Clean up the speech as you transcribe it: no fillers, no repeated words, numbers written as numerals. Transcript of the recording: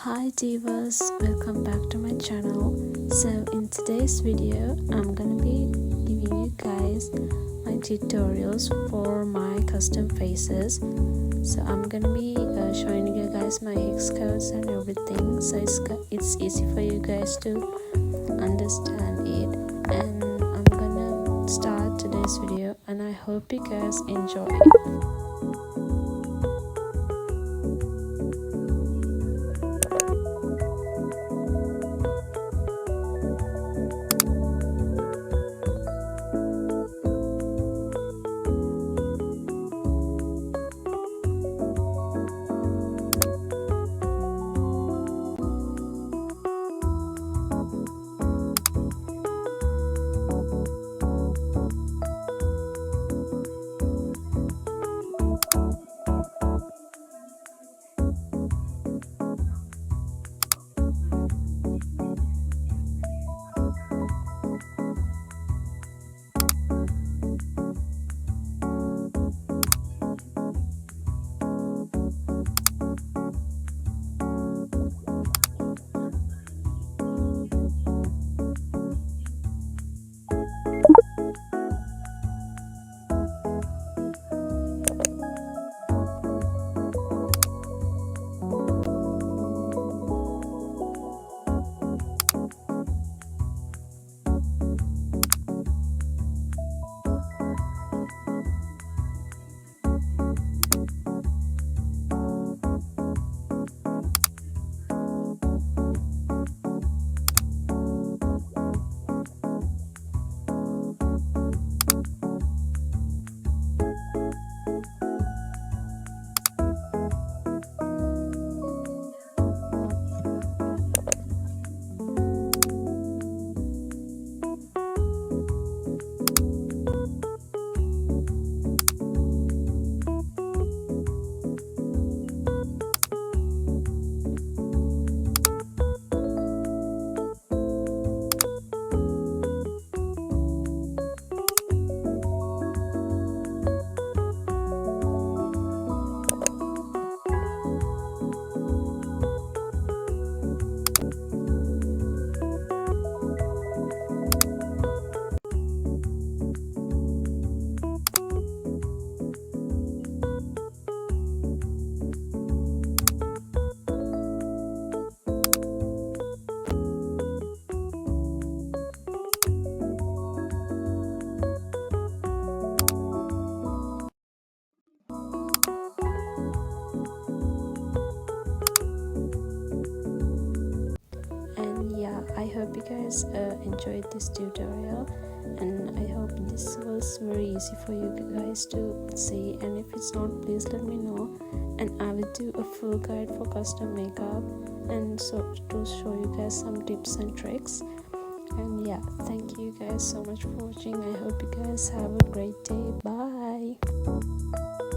Hi divas, welcome back to my channel. So in today's video I'm gonna be giving you guys my tutorials for my custom faces. So I'm gonna be showing you guys my hex codes and everything, so it's easy for you guys to understand it. And I'm gonna start today's video and I hope you guys enjoy it. I hope you guys enjoyed this tutorial, and I hope this was very easy for you guys to see. And if it's not, please let me know, and I will do a full guide for custom makeup and so to show you guys some tips and tricks. And yeah, thank you guys so much for watching. I hope you guys have a great day. Bye.